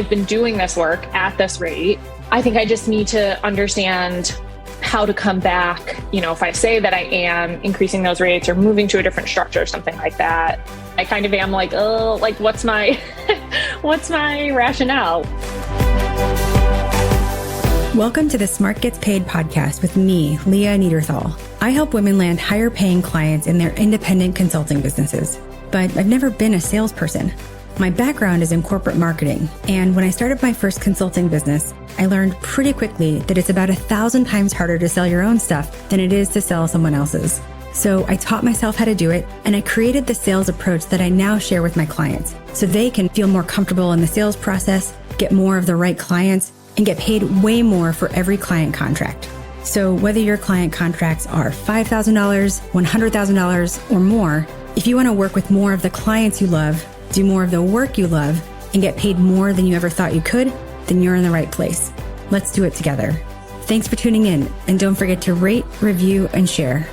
I've been doing this work at this rate. I think I just need to understand how to come back. If I say that I am increasing those rates or moving to a different structure or something like that, I kind of am like, oh, like what's my, what's my rationale? Welcome to the Smart Gets Paid podcast with me, Leah Niederthal. I help women land higher paying clients in their independent consulting businesses, but I've never been a salesperson. My background is in corporate marketing, and when I started my first consulting business, I learned pretty quickly that it's about 1,000 times harder to sell your own stuff than it is to sell someone else's. So I taught myself how to do it, and I created the sales approach that I now share with my clients so they can feel more comfortable in the sales process, get more of the right clients, and get paid way more for every client contract. So whether your client contracts are $5,000, $100,000, or more, if you want to work with more of the clients you love, do more of the work you love, and get paid more than you ever thought you could, then you're in the right place. Let's do it together. Thanks for tuning in, and don't forget to rate, review, and share.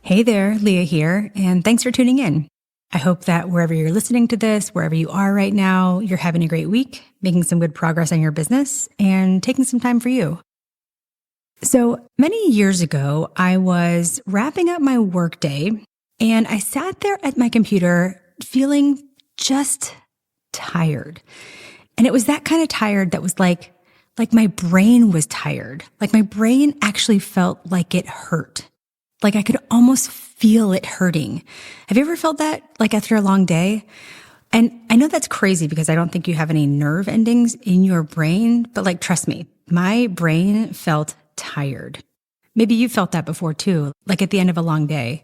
Hey there, Leah here, and thanks for tuning in. I hope that wherever you're listening to this, wherever you are right now, you're having a great week, making some good progress on your business, and taking some time for you. So many years ago, I was wrapping up my workday, and I sat there at my computer feeling just tired. And it was that kind of tired that was like my brain was tired. Like my brain actually felt like it hurt. Like I could almost feel it hurting. Have you ever felt that like after a long day? And I know that's crazy because I don't think you have any nerve endings in your brain, but like, trust me, my brain felt tired. Maybe you felt that before too, like at the end of a long day.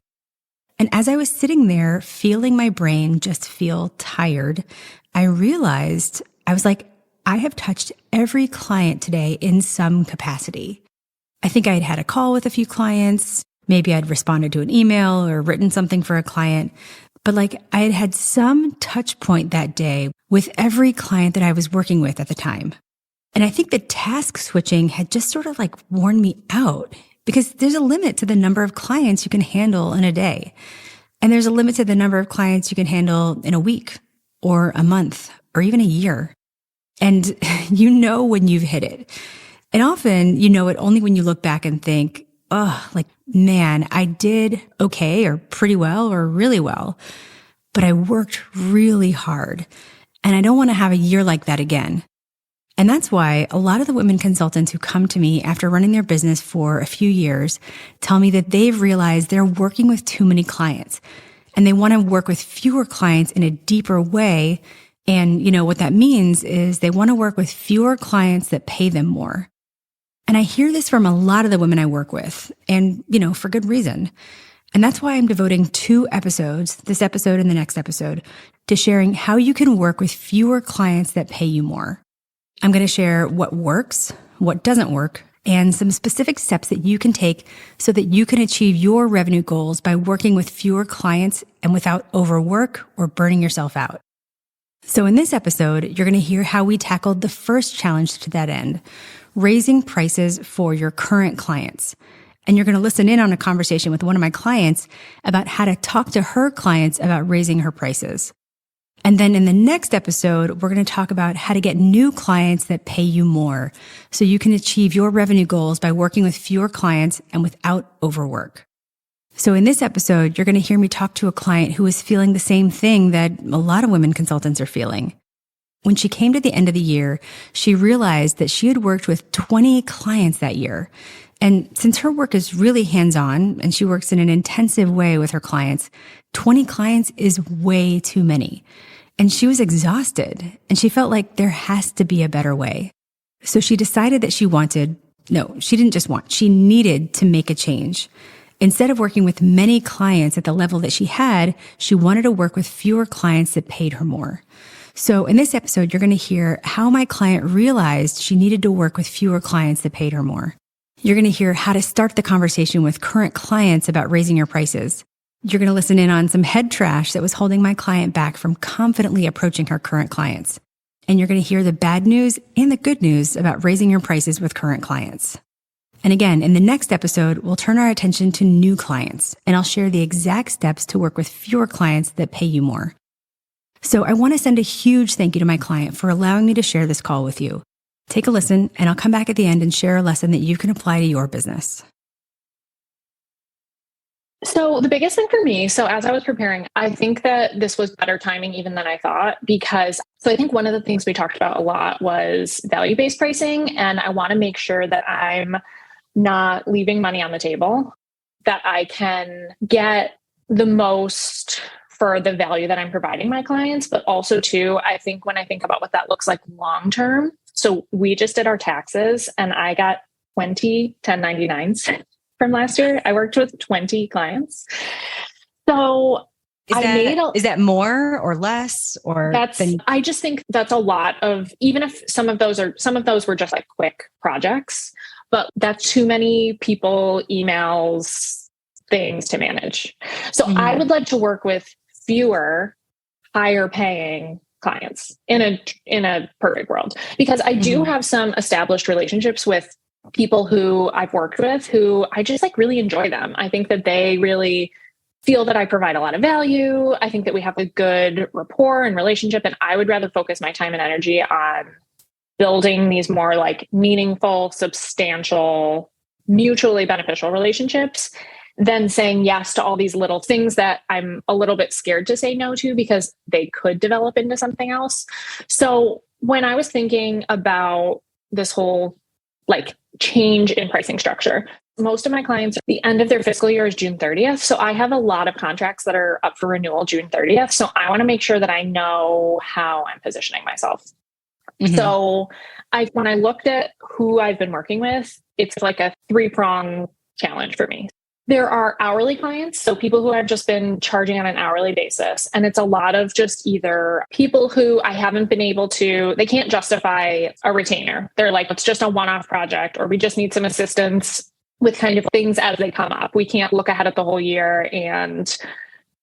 And as I was sitting there feeling my brain just feel tired, I realized, I was like, I have touched every client today in some capacity. I think I had had a call with a few clients. Maybe I'd responded to an email or written something for a client, but like I had had some touch point that day with every client that I was working with at the time. And I think the task switching had just sort of like worn me out because there's a limit to the number of clients you can handle in a day. And there's a limit to the number of clients you can handle in a week or a month or even a year. And you know when you've hit it. And often you know it only when you look back and think, oh, like, man, I did okay or pretty well or really well, but I worked really hard. And I don't want to have a year like that again. And that's why a lot of the women consultants who come to me after running their business for a few years tell me that they've realized they're working with too many clients and they want to work with fewer clients in a deeper way. And what that means is they want to work with fewer clients that pay them more. And I hear this from a lot of the women I work with and, for good reason. And that's why I'm devoting 2 episodes, this episode and the next episode, to sharing how you can work with fewer clients that pay you more. I'm going to share what works, what doesn't work, and some specific steps that you can take so that you can achieve your revenue goals by working with fewer clients and without overwork or burning yourself out. So in this episode, you're going to hear how we tackled the first challenge to that end, raising prices for your current clients. And you're going to listen in on a conversation with one of my clients about how to talk to her clients about raising her prices. And then in the next episode, we're going to talk about how to get new clients that pay you more so you can achieve your revenue goals by working with fewer clients and without overwork. So in this episode, you're going to hear me talk to a client who is feeling the same thing that a lot of women consultants are feeling. When she came to the end of the year, she realized that she had worked with 20 clients that year. And since her work is really hands-on and she works in an intensive way with her clients, 20 clients is way too many. And she was exhausted and she felt like there has to be a better way. So she decided that she needed to make a change. Instead of working with many clients at the level that she had, she wanted to work with fewer clients that paid her more. So in this episode, you're going to hear how my client realized she needed to work with fewer clients that paid her more. You're going to hear how to start the conversation with current clients about raising your prices. You're going to listen in on some head trash that was holding my client back from confidently approaching her current clients. And you're going to hear the bad news and the good news about raising your prices with current clients. And again, in the next episode, we'll turn our attention to new clients, and I'll share the exact steps to work with fewer clients that pay you more. So I want to send a huge thank you to my client for allowing me to share this call with you. Take a listen, and I'll come back at the end and share a lesson that you can apply to your business. So the biggest thing for me, so as I was preparing, I think that this was better timing even than I thought, because I think one of the things we talked about a lot was value-based pricing. And I want to make sure that I'm not leaving money on the table, that I can get the most for the value that I'm providing my clients. But also too, I think when I think about what that looks like long-term, so we just did our taxes and I got 20 1099s from last year. I worked with 20 clients. So is that more or less or I just think that's a lot of, even if some of those were just like quick projects, but that's too many people, emails, things to manage. So I would like to work with fewer higher paying clients in a perfect world, because I do have some established relationships with people who I've worked with who I just like really enjoy them. I think that they really feel that I provide a lot of value. I think that we have a good rapport and relationship, and I would rather focus my time and energy on building these more like meaningful, substantial, mutually beneficial relationships than saying yes to all these little things that I'm a little bit scared to say no to because they could develop into something else. So when I was thinking about this whole like change in pricing structure, most of my clients, the end of their fiscal year is June 30th. So I have a lot of contracts that are up for renewal June 30th. So I want to make sure that I know how I'm positioning myself. So when I looked at who I've been working with, it's like a 3-prong challenge for me. There are hourly clients, so people who I've just been charging on an hourly basis. And it's a lot of just either people who I haven't been able to, they can't justify a retainer. They're like, it's just a one-off project, or we just need some assistance with kind of things as they come up. We can't look ahead at the whole year and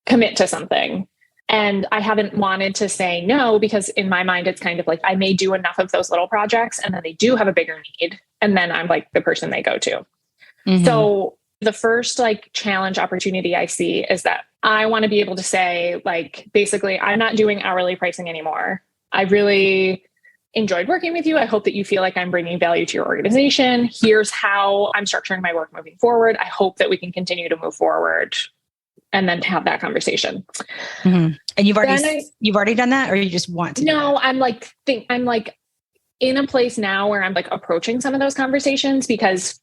commit to something. And I haven't wanted to say no, because in my mind, it's kind of like I may do enough of those little projects and then they do have a bigger need. And then I'm like the person they go to. So the first like challenge opportunity I see is that I want to be able to say, like, basically, I'm not doing hourly pricing anymore. I really enjoyed working with you. I hope that you feel like I'm bringing value to your organization. Here's how I'm structuring my work moving forward. I hope that we can continue to move forward, and then have that conversation. And you've already done that, or you just want to? No, I'm like in a place now where I'm like approaching some of those conversations, because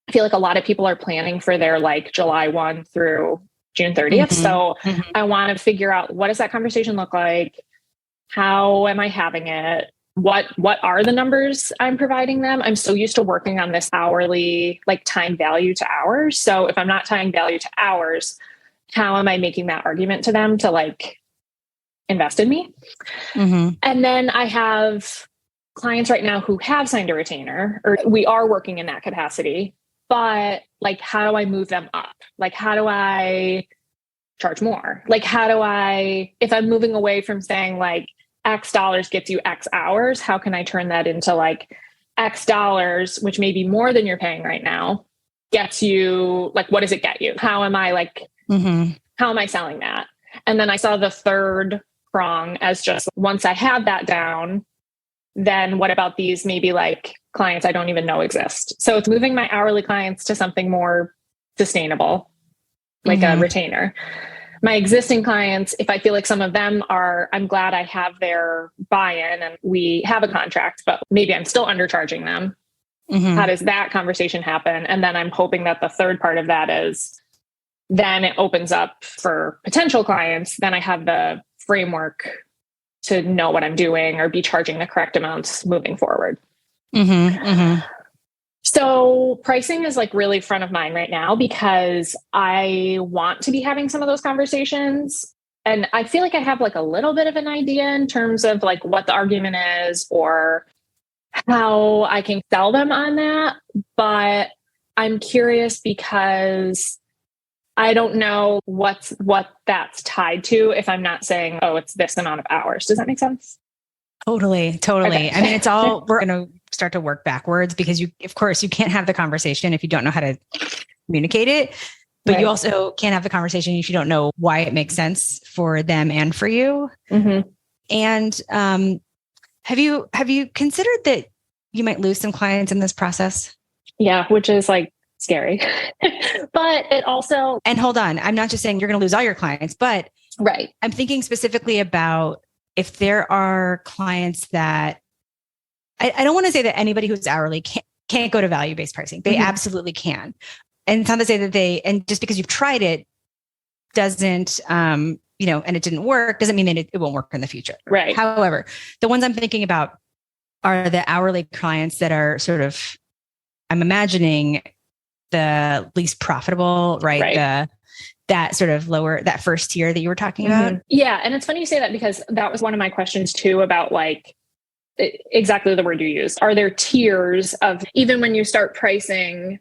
I feel like a lot of people are planning for their like July 1 through June 30th. So I want to figure out, what does that conversation look like? How am I having it? What are the numbers I'm providing them? I'm so used to working on this hourly, like tying value to hours. So if I'm not tying value to hours, how am I making that argument to them to like invest in me? And then I have clients right now who have signed a retainer, or we are working in that capacity, but like, how do I move them up? Like, how do I charge more? Like, how do I, if I'm moving away from saying like X dollars gets you X hours, how can I turn that into like X dollars, which may be more than you're paying right now, gets you, like, what does it get you? How am I like, how am I selling that? And then I saw the third prong as just, once I have that down, then what about these maybe like clients I don't even know exist? So it's moving my hourly clients to something more sustainable, like a retainer. My existing clients, if I feel like some of them are, I'm glad I have their buy-in and we have a contract, but maybe I'm still undercharging them. How does that conversation happen? And then I'm hoping that the third part of that is, then it opens up for potential clients. Then I have the framework to know what I'm doing or be charging the correct amounts moving forward. So pricing is like really front of mind right now, because I want to be having some of those conversations. And I feel like I have like a little bit of an idea in terms of like what the argument is or how I can sell them on that. But I'm curious because I don't know what that's tied to if I'm not saying, oh, it's this amount of hours. Does that make sense? Totally. Okay. I mean, it's all, we're going to start to work backwards, because of course, you can't have the conversation if you don't know how to communicate it, but you also can't have the conversation if you don't know why it makes sense for them and for you. And have you considered that you might lose some clients in this process? Yeah, which is like scary. But it also, and hold on, I'm not just saying you're going to lose all your clients, but right. I'm thinking specifically about if there are clients that I don't want to say that anybody who's hourly can't go to value-based pricing. They absolutely can. And it's not to say that and just because you've tried it doesn't, and it didn't work, doesn't mean that it won't work in the future. Right. However, the ones I'm thinking about are the hourly clients that are sort of, I'm imagining, the least profitable, right? That sort of lower, that first tier that you were talking about. Yeah. And it's funny you say that because that was one of my questions too about like exactly the word you used. Are there tiers of, even when you start pricing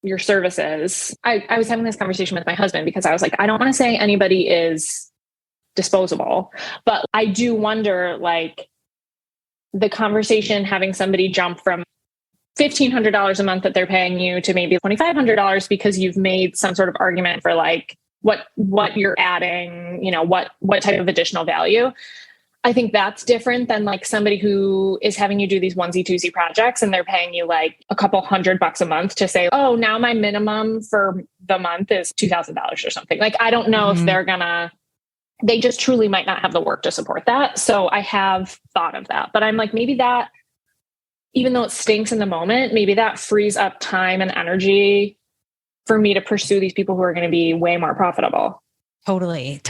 your services? I was having this conversation with my husband because I was like, I don't want to say anybody is disposable, but I do wonder, like, the conversation having somebody jump from $1,500 a month that they're paying you to maybe $2,500 because you've made some sort of argument for like what you're adding, what type of additional value. I think that's different than like somebody who is having you do these onesie twosie projects and they're paying you like a couple $100 a month to say, oh, now my minimum for the month is $2,000 or something. Like, I don't know if they just truly might not have the work to support that. So I have thought of that, but I'm like, maybe that, even though it stinks in the moment, maybe that frees up time and energy for me to pursue these people who are going to be way more profitable. Totally.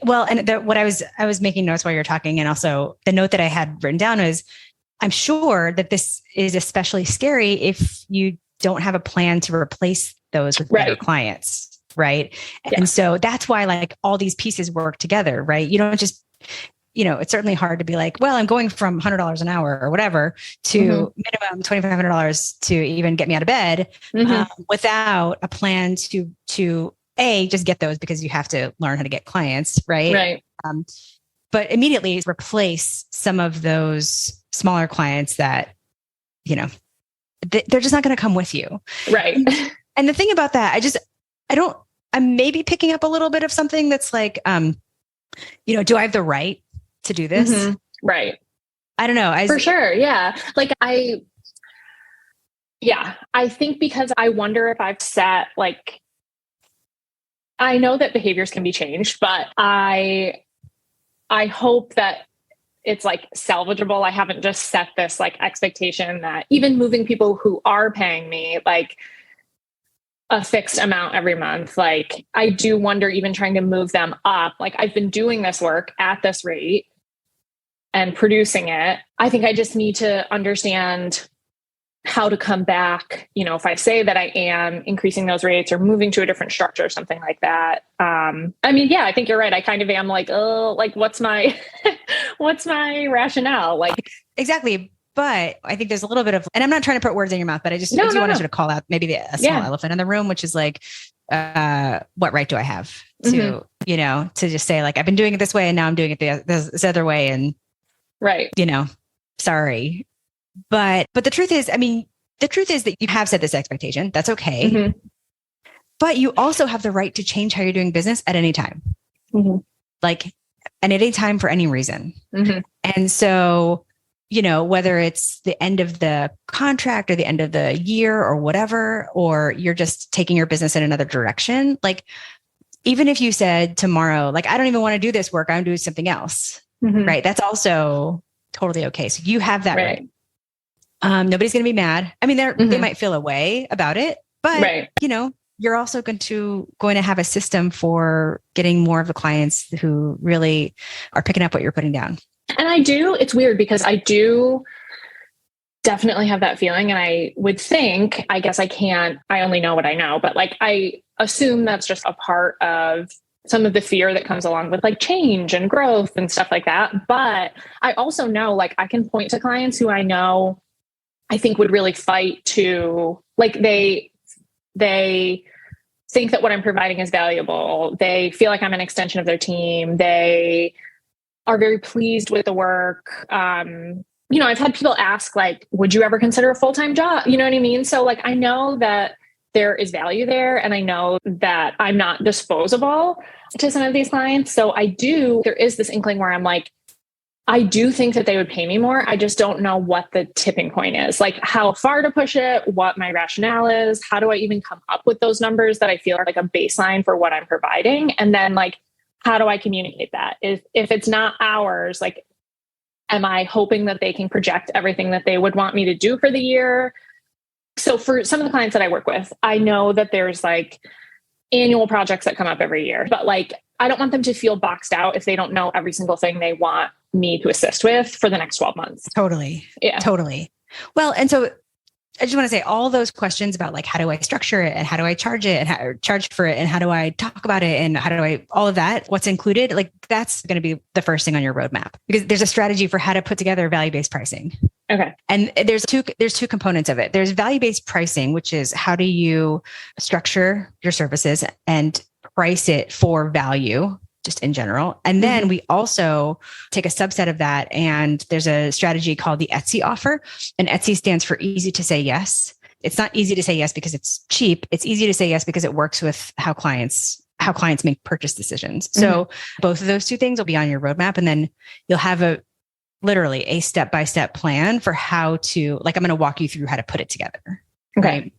Well, and what I was making notes while you're talking, and also the note that I had written down is, I'm sure that this is especially scary if you don't have a plan to replace those with better clients. Right. Yeah. And so that's why like all these pieces work together, right? You don't just, it's certainly hard to be like, well, I'm going from $100 an hour or whatever to minimum $2,500 to even get me out of bed without a plan to just get those, because you have to learn how to get clients. Right. But immediately replace some of those smaller clients that, they're just not going to come with you. Right. And the thing about that, I'm maybe picking up a little bit of something that's like, do I have the right to do this? Right. I don't know. For sure. Yeah. Like I think because I wonder if I've set like, I know that behaviors can be changed, but I hope that it's like salvageable. I haven't just set this like expectation that even moving people who are paying me like a fixed amount every month, like I do wonder, even trying to move them up, like I've been doing this work at this rate and producing it. I think I just need to understand how to come back, if I say that I am increasing those rates or moving to a different structure or something like that. I think you're right. I kind of am like, oh, like what's my rationale? Like, exactly. But I think there's a little bit of, and I'm not trying to put words in your mouth, but I do want to sort of call out maybe a small elephant in the room, which is like, what right do I have to, to just say like, I've been doing it this way and now I'm doing it this other way. And right. Sorry. But the truth is that you have set this expectation. That's okay. But you also have the right to change how you're doing business at any time. Like, and at any time for any reason. And so, whether it's the end of the contract or the end of the year or whatever, or you're just taking your business in another direction, like, even if you said tomorrow, like, I don't even want to do this work, I'm doing something else. Right. That's also totally okay. So you have that right. Nobody's going to be mad. I mean, they might feel a way about it, but you're also going to have a system for getting more of the clients who really are picking up what you're putting down. And it's weird because I do definitely have that feeling. And I would think, I guess I only know what I know, but like, I assume that's just a part of some of the fear that comes along with like change and growth and stuff like that. But I also know, like, I can point to clients who I know I think would really fight to, like, they think that what I'm providing is valuable. They feel like I'm an extension of their team. They are very pleased with the work. I've had people ask, like, would you ever consider a full-time job? You know what I mean? So like, I know that there is value there. And I know that I'm not disposable to some of these clients. So there is this inkling where I'm like, I do think that they would pay me more. I just don't know what the tipping point is, like how far to push it, what my rationale is, how do I even come up with those numbers that I feel are like a baseline for what I'm providing? And then like, how do I communicate that? If it's not hours, like, am I hoping that they can project everything that they would want me to do for the year? So for some of the clients that I work with, I know that there's like annual projects that come up every year, but like, I don't want them to feel boxed out if they don't know every single thing they want me to assist with for the next 12 months. Totally. Yeah. Totally. Well, and so I just want to say all those questions about like, how do I structure it and how do I charge it and how charge for it and how do I talk about it and how do I, all of that, what's included, like that's going to be the first thing on your roadmap because there's a strategy for how to put together value-based pricing. Okay. And there's two components of it. There's value-based pricing, which is how do you structure your services and price it for value just in general. And then we also take a subset of that. And there's a strategy called the Etsy offer. And Etsy stands for easy to say yes. It's not easy to say yes because it's cheap. It's easy to say yes because it works with how clients make purchase decisions. So both of those two things will be on your roadmap. And then you'll have literally a step-by-step plan for how to, like, I'm going to walk you through how to put it together. Okay. Right?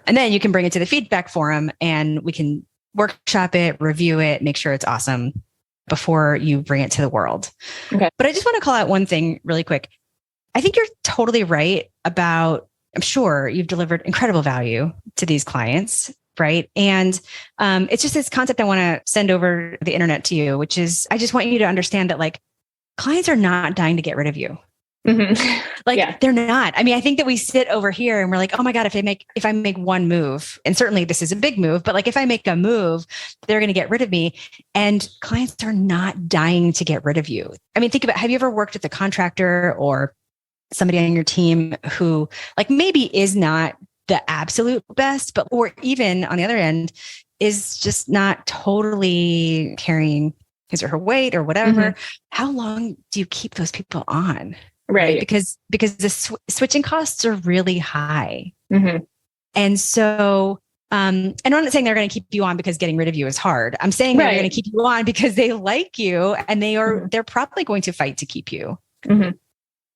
And then you can bring it to the feedback forum and we can workshop it, review it, make sure it's awesome before you bring it to the world. Okay. But I just want to call out one thing really quick. I think you're totally right about, I'm sure you've delivered incredible value to these clients, right? And it's just this concept I want to send over the internet to you, which is, I just want you to understand that like clients are not dying to get rid of you. They're not. I mean, I think that we sit over here and we're like, oh my God, if I make one move, and certainly this is a big move, but like if I make a move, they're going to get rid of me. And clients are not dying to get rid of you. I mean, think about, have you ever worked with a contractor or somebody on your team who like maybe is not the absolute best, but, or even on the other end is just not totally carrying his or her weight or whatever. How long do you keep those people on? Right. Because the switching costs are really high. And so, and I'm not saying they're going to keep you on because getting rid of you is hard. I'm saying they're going to keep you on because they like you and they're probably going to fight to keep you,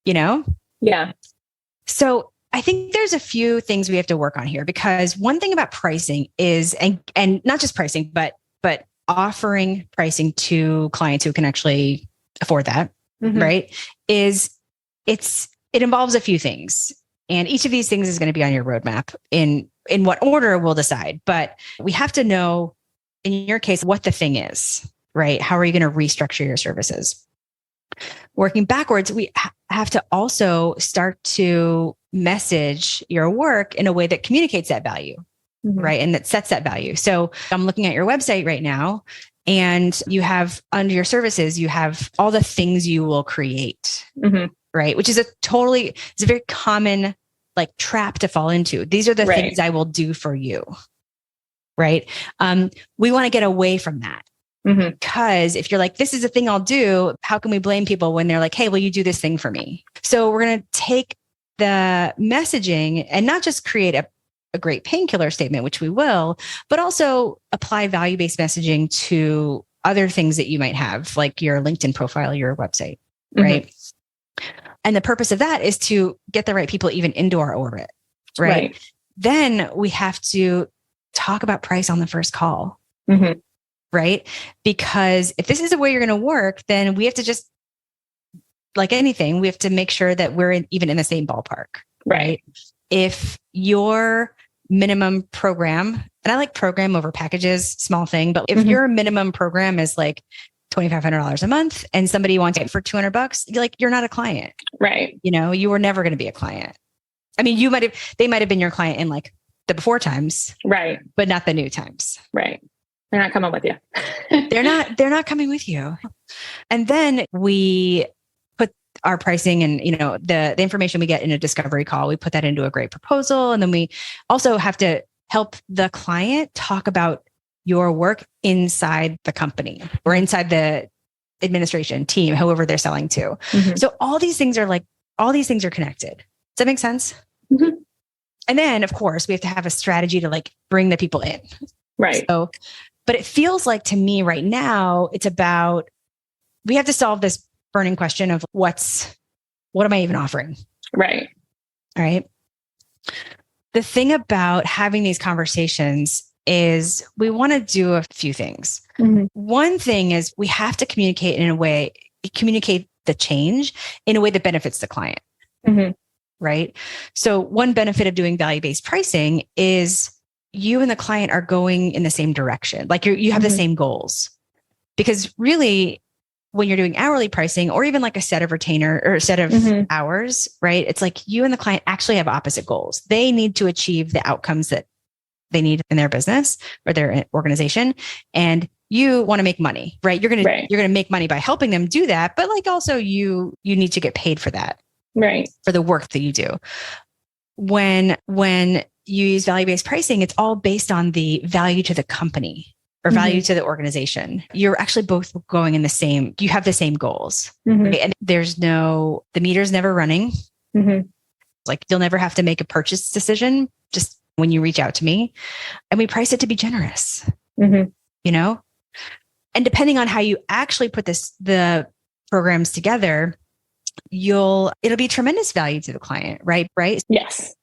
you know? Yeah. So I think there's a few things we have to work on here because one thing about pricing is, and not just pricing, but offering pricing to clients who can actually afford that, right? It involves a few things. And each of these things is going to be on your roadmap. In what order we'll decide. But we have to know, in your case, what the thing is, right? How are you going to restructure your services? Working backwards, we have to also start to message your work in a way that communicates that value, right? And that sets that value. So I'm looking at your website right now, and you have under your services, you have all the things you will create, right? Which is it's a very common like trap to fall into. These are the things I will do for you, right? We want to get away from that. Because if you're like, this is a thing I'll do, how can we blame people when they're like, hey, will you do this thing for me? So we're going to take the messaging and not just create a great painkiller statement, which we will, but also apply value-based messaging to other things that you might have, like your LinkedIn profile, your website, right? And the purpose of that is to get the right people even into our orbit, right? Then we have to talk about price on the first call, right? Because if this is the way you're going to work, then we have to just, like anything, we have to make sure that we're even in the same ballpark, right? If your minimum program, and I like program over packages, small thing, but if your minimum program is like $2,500 a month and somebody wants it for $200, you're not a client, right? You know, you were never going to be a client. I mean, they might've been your client in like the before times, right? But not the new times, right? They're not coming with you. They're not coming with you. And then we put our pricing and, you know, the information we get in a discovery call, we put that into a great proposal. And then we also have to help the client talk about your work inside the company or inside the administration team, however they're selling to. So all these things are connected. Does that make sense? And then of course we have to have a strategy to like bring the people in. Right. So, but it feels like to me right now, it's about, we have to solve this burning question of what am I even offering? Right. All right. The thing about having these conversations is we want to do a few things. Mm-hmm. One thing is we have to communicate the change in a way that benefits the client. Mm-hmm. Right. So one benefit of doing value-based pricing is you and the client are going in the same direction. Like you have the same goals, because really when you're doing hourly pricing or even like a set of retainer or a set of hours, right? It's like you and the client actually have opposite goals. They need to achieve the outcomes that they need in their business or their organization. And you want to make money, right? You're going to make money by helping them do that. But like also you need to get paid for that, right? For the work that you do. When you use value-based pricing, it's all based on the value to the company or value to the organization. You're actually both going in you have the same goals. Right? And the meter's never running. Like you'll never have to make a purchase decision just when you reach out to me, and we price it to be generous, you know, and depending on how you actually put the programs together, it'll be tremendous value to the client, right? Right. Yes.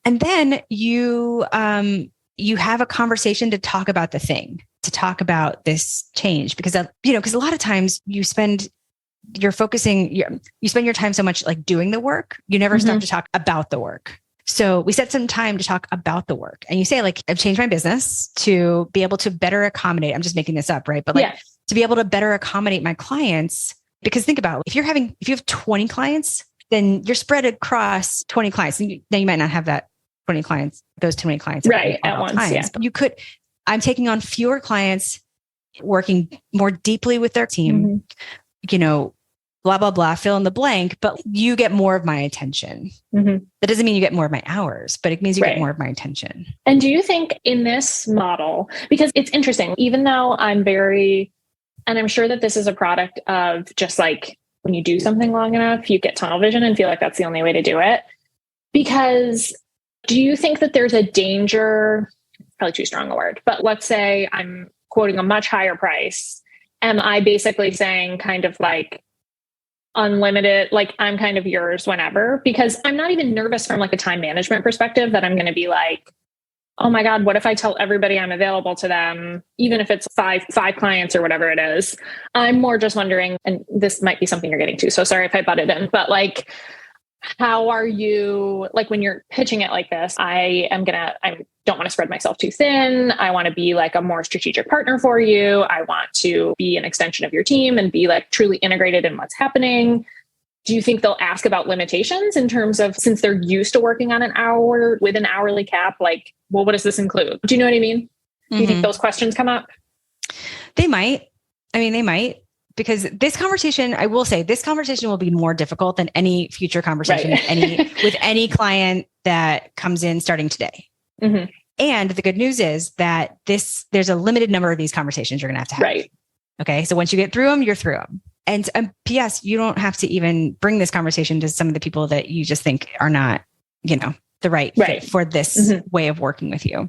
And then you have a conversation to talk about to talk about this change, because, because a lot of times you spend your time so much like doing the work, you never stop to talk about the work. So we set some time to talk about the work, and you say like, I've changed my business to be able to better accommodate. I'm just making this up, right? But like to be able to better accommodate my clients, because think about it, if you have 20 clients, then you're spread across 20 clients, and then you might not have those 20 clients right at once. Times. Yeah. But I'm taking on fewer clients, working more deeply with their team, blah, blah, blah, fill in the blank, but you get more of my attention. That doesn't mean you get more of my hours, but it means you get more of my attention. And do you think in this model, because it's interesting, even though and I'm sure that this is a product of just like when you do something long enough, you get tunnel vision and feel like that's the only way to do it. Because do you think that there's a danger, probably too strong a word, but let's say I'm quoting a much higher price. Am I basically saying kind of like, unlimited, like I'm kind of yours whenever? Because I'm not even nervous from like a time management perspective that I'm going to be like, oh my God, what if I tell everybody I'm available to them, even if it's five clients or whatever it is? I'm more just wondering, and this might be something you're getting to, so sorry if I butted in, but like, how are you, like when you're pitching it like this, I don't want to spread myself too thin. I want to be like a more strategic partner for you. I want to be an extension of your team and be like truly integrated in what's happening. Do you think they'll ask about limitations in terms of, since they're used to working on an hour with an hourly cap, like, well, what does this include? Do you know what I mean? Do you think those questions come up? They might. They might. Because this conversation, I will say, this conversation will be more difficult than any future conversation with any client that comes in starting today. And the good news is that there's a limited number of these conversations you're going to have. Right. Okay. So once you get through them, you're through them. And P.S., you don't have to even bring this conversation to some of the people that you just think are not, the right fit for this way of working with you.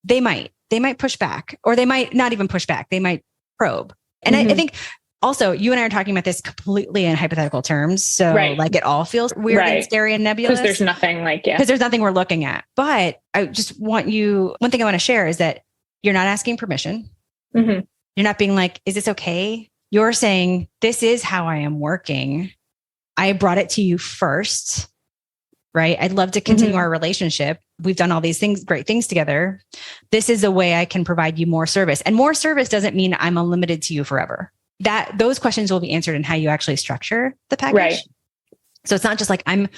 They might push back, or they might not even push back. They might probe. And I think also you and I are talking about this completely in hypothetical terms. So like it all feels weird and scary and nebulous. Because there's nothing because there's nothing we're looking at. But I just one thing I want to share is that you're not asking permission. You're not being like, is this okay? You're saying, this is how I am working. I brought it to you first, right? I'd love to continue our relationship. We've done all these great things together. This is a way I can provide you more service. And more service doesn't mean I'm unlimited to you forever. Those questions will be answered in how you actually structure the package. Right. So it's not just like I'm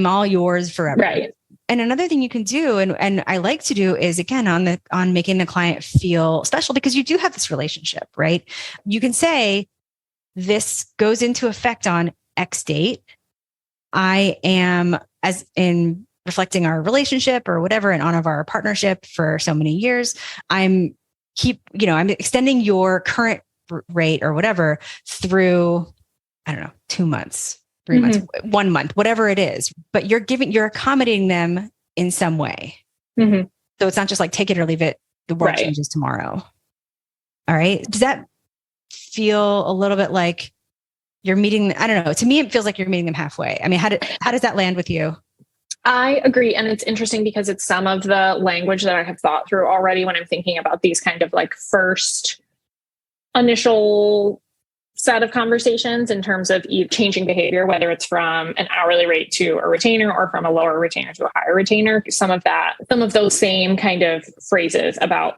all yours forever. Right. And another thing you can do, and I like to do, is again on making the client feel special, because you do have this relationship, right? You can say, this goes into effect on X date. I am, as in reflecting our relationship or whatever, and on of our partnership for so many years, I'm extending your current rate or whatever through, 2 months, 3 months, 1 month, whatever it is, but you're accommodating them in some way. So it's not just like take it or leave it. The world changes tomorrow. All right. Does that feel a little bit like you're meeting, I don't know, to me, it feels like you're meeting them halfway. I mean, how does that land with you? I agree. And it's interesting because it's some of the language that I have thought through already when I'm thinking about these kind of like first initial set of conversations in terms of changing behavior, whether it's from an hourly rate to a retainer or from a lower retainer to a higher retainer. Some of those same kind of phrases about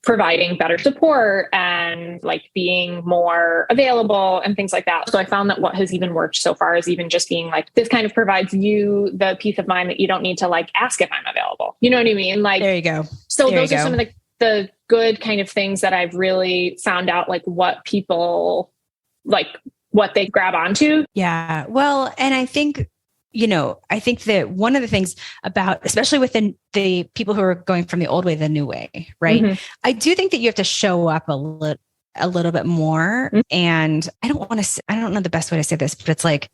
providing better support and like being more available and things like that. So I found that what has even worked so far is even just being like, this kind of provides you the peace of mind that you don't need to like ask if I'm available. You know what I mean? Like, there you go. So those are some of the good kind of things that I've really found out, like what people like, what they grab onto. Yeah. Well, and I think that one of the things about, especially within the people who are going from the old way to the new way, right? Mm-hmm. I do think that you have to show up a little bit more. Mm-hmm. And I don't know the best way to say this, but it's like,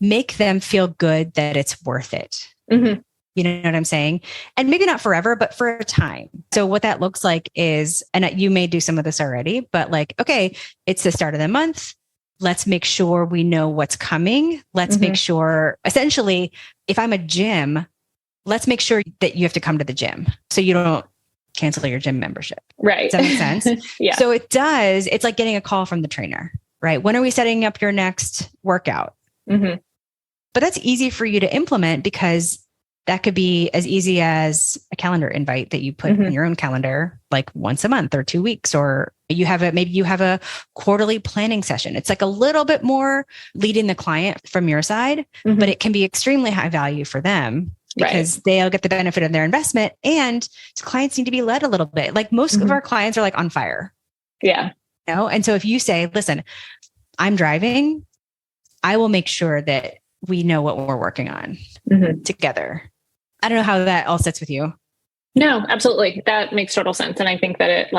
make them feel good that it's worth it. Mm-hmm. You know what I'm saying? And maybe not forever, but for a time. So what that looks like is, and you may do some of this already, but like, okay, it's the start of the month. Let's make sure we know what's coming. Let's make sure, essentially, if I'm a gym, let's make sure that you have to come to the gym so you don't cancel your gym membership. Right. Does that make sense? Yeah. So it's like getting a call from the trainer, right? When are we setting up your next workout? Mm-hmm. But that's easy for you to implement because that could be as easy as a calendar invite that you put in your own calendar, like once a month or 2 weeks, or maybe you have a quarterly planning session. It's like a little bit more leading the client from your side, but it can be extremely high value for them because they'll get the benefit of their investment, and clients need to be led a little bit. Like most of our clients are like on fire. Yeah. And so if you say, listen, I'm driving, I will make sure that we know what we're working on together. I don't know how that all sits with you. No, absolutely. That makes total sense. And I think that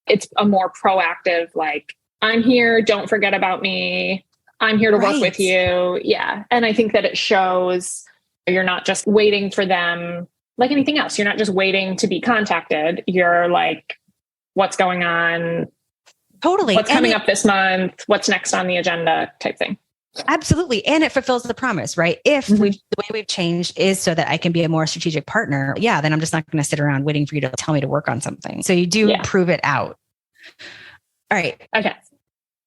it's a more proactive, like, I'm here, don't forget about me. I'm here to work with you. Yeah. And I think that it shows you're not just waiting for them like anything else. You're not just waiting to be contacted. You're like, what's going on? Totally. What's coming up this month? What's next on the agenda type thing. Absolutely. And it fulfills the promise, right? If the way we've changed is so that I can be a more strategic partner, then I'm just not going to sit around waiting for you to tell me to work on something. So you do prove it out. All right. Okay.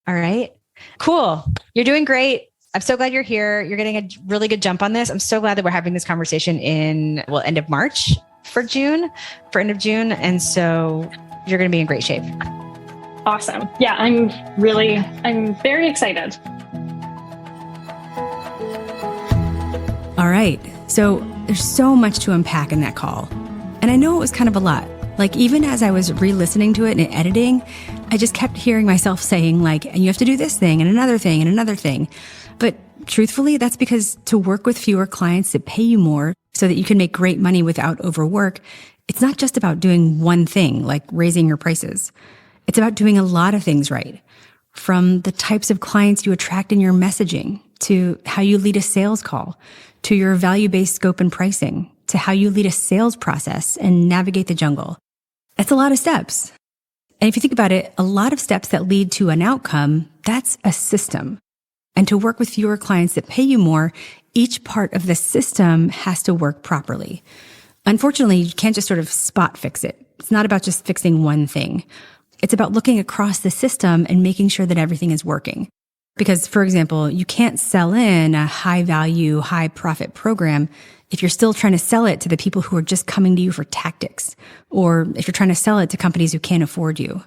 All right. Cool. You're doing great. I'm so glad you're here. You're getting a really good jump on this. I'm so glad that we're having this conversation end of March for end of June. And so you're going to be in great shape. Awesome. Yeah, I'm very excited. All right. So there's so much to unpack in that call. And I know it was kind of a lot. Like even as I was re-listening to it and editing, I just kept hearing myself saying like, and you have to do this thing and another thing and another thing. But truthfully, that's because to work with fewer clients that pay you more so that you can make great money without overwork, it's not just about doing one thing, like raising your prices. It's about doing a lot of things right. From the types of clients you attract in your messaging, to how you lead a sales call, to your value-based scope and pricing, to how you lead a sales process and navigate the jungle. That's a lot of steps. And if you think about it, a lot of steps that lead to an outcome, that's a system. And to work with fewer clients that pay you more, each part of the system has to work properly. Unfortunately, you can't just sort of spot fix it. It's not about just fixing one thing. It's about looking across the system and making sure that everything is working. Because, for example, you can't sell in a high value, high profit program if you're still trying to sell it to the people who are just coming to you for tactics, or if you're trying to sell it to companies who can't afford you.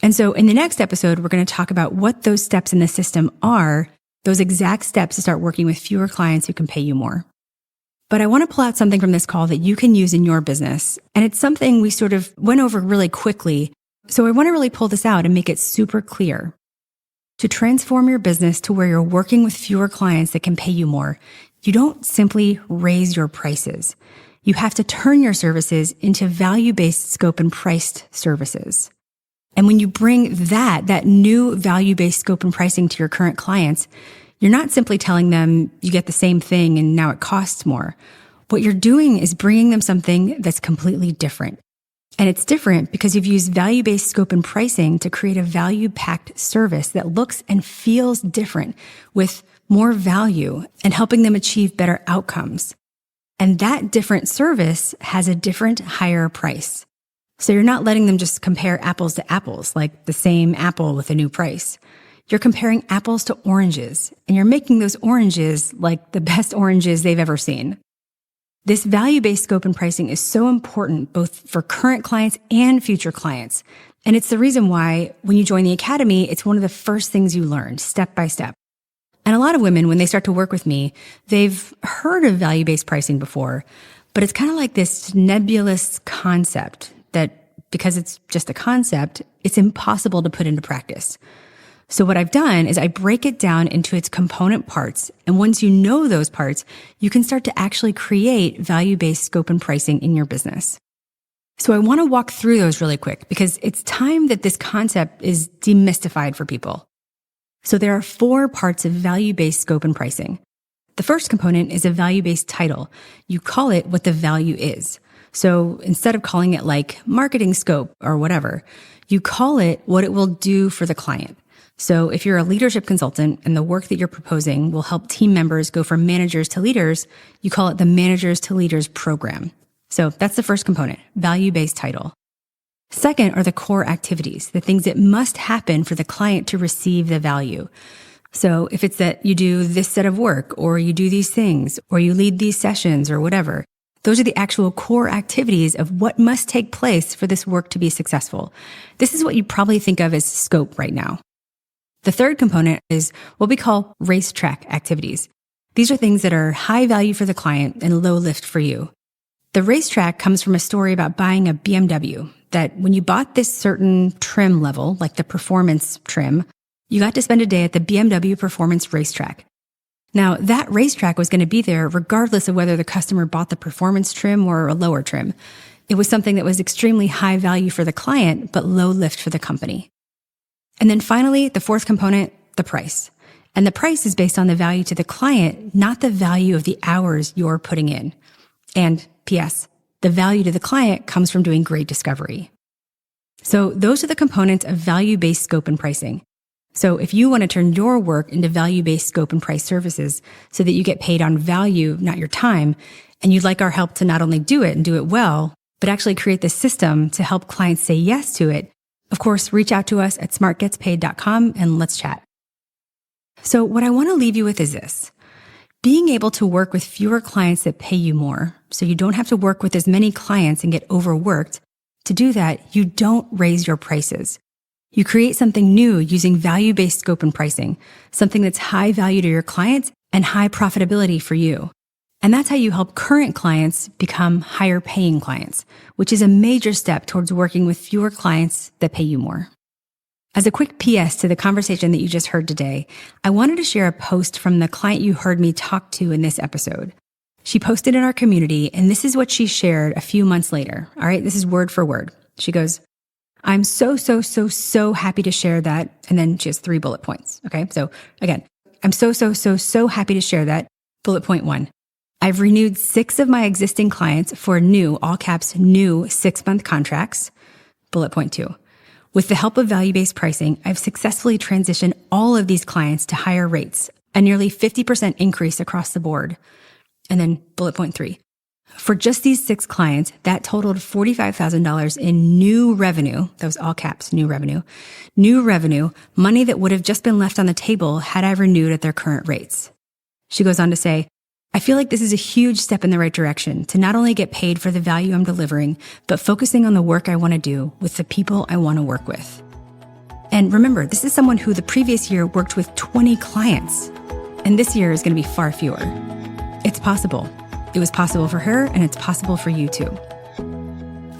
And so in the next episode, we're going to talk about what those steps in the system are, those exact steps to start working with fewer clients who can pay you more. But I want to pull out something from this call that you can use in your business. And it's something we sort of went over really quickly. So I want to really pull this out and make it super clear. To transform your business to where you're working with fewer clients that can pay you more, you don't simply raise your prices. You have to turn your services into value-based scope and priced services. And when you bring that new value-based scope and pricing to your current clients, you're not simply telling them you get the same thing and now it costs more. What you're doing is bringing them something that's completely different. And it's different because you've used value-based scope and pricing to create a value-packed service that looks and feels different with more value and helping them achieve better outcomes. And that different service has a different, higher price. So you're not letting them just compare apples to apples, like the same apple with a new price. You're comparing apples to oranges, and you're making those oranges like the best oranges they've ever seen. This value-based scope and pricing is so important both for current clients and future clients. And it's the reason why when you join the Academy, it's one of the first things you learn step by step. And a lot of women, when they start to work with me, they've heard of value-based pricing before, but it's kind of like this nebulous concept that because it's just a concept, it's impossible to put into practice. So what I've done is I break it down into its component parts. And once you know those parts, you can start to actually create value-based scope and pricing in your business. So I want to walk through those really quick because it's time that this concept is demystified for people. So there are 4 parts of value-based scope and pricing. The first component is a value-based title. You call it what the value is. So instead of calling it like marketing scope or whatever, you call it what it will do for the client. So if you're a leadership consultant and the work that you're proposing will help team members go from managers to leaders, you call it the Managers to Leaders program. So that's the first component, value-based title. Second are the core activities, the things that must happen for the client to receive the value. So if it's that you do this set of work or you do these things or you lead these sessions or whatever, those are the actual core activities of what must take place for this work to be successful. This is what you probably think of as scope right now. The third component is what we call racetrack activities. These are things that are high value for the client and low lift for you. The racetrack comes from a story about buying a BMW, that when you bought this certain trim level, like the performance trim, you got to spend a day at the BMW performance racetrack. Now, that racetrack was going to be there regardless of whether the customer bought the performance trim or a lower trim. It was something that was extremely high value for the client, but low lift for the company. And then finally, the fourth component, the price. And the price is based on the value to the client, not the value of the hours you're putting in. And P.S., the value to the client comes from doing great discovery. So those are the components of value-based scope and pricing. So if you want to turn your work into value-based scope and price services so that you get paid on value, not your time, and you'd like our help to not only do it and do it well, but actually create the system to help clients say yes to it, of course, reach out to us at smartgetspaid.com and let's chat. So what I want to leave you with is this. Being able to work with fewer clients that pay you more, so you don't have to work with as many clients and get overworked. To do that, you don't raise your prices. You create something new using value-based scope and pricing, something that's high value to your clients and high profitability for you. And that's how you help current clients become higher paying clients, which is a major step towards working with fewer clients that pay you more. As a quick PS to the conversation that you just heard today, I wanted to share a post from the client you heard me talk to in this episode. She posted in our community, and this is what she shared a few months later. All right, this is word for word. She goes, I'm so happy to share that. And then she has 3 bullet points. Okay, so again, I'm so happy to share that. Bullet point 1. I've renewed 6 of my existing clients for new, all caps, new 6-month contracts. Bullet point 2. With the help of value-based pricing, I've successfully transitioned all of these clients to higher rates, a nearly 50% increase across the board. And then bullet point 3. For just these 6 clients, that totaled $45,000 in new revenue. That was all caps, new revenue, money that would have just been left on the table had I renewed at their current rates. She goes on to say, I feel like this is a huge step in the right direction to not only get paid for the value I'm delivering, but focusing on the work I want to do with the people I want to work with. And remember, this is someone who the previous year worked with 20 clients, and this year is going to be far fewer. It's possible. It was possible for her, and it's possible for you too.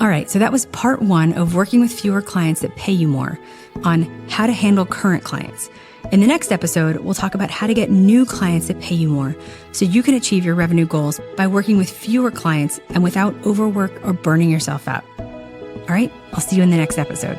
All right, so that was part 1 of working with fewer clients that pay you more on how to handle current clients. In the next episode, we'll talk about how to get new clients that pay you more so you can achieve your revenue goals by working with fewer clients and without overwork or burning yourself out. All right, I'll see you in the next episode.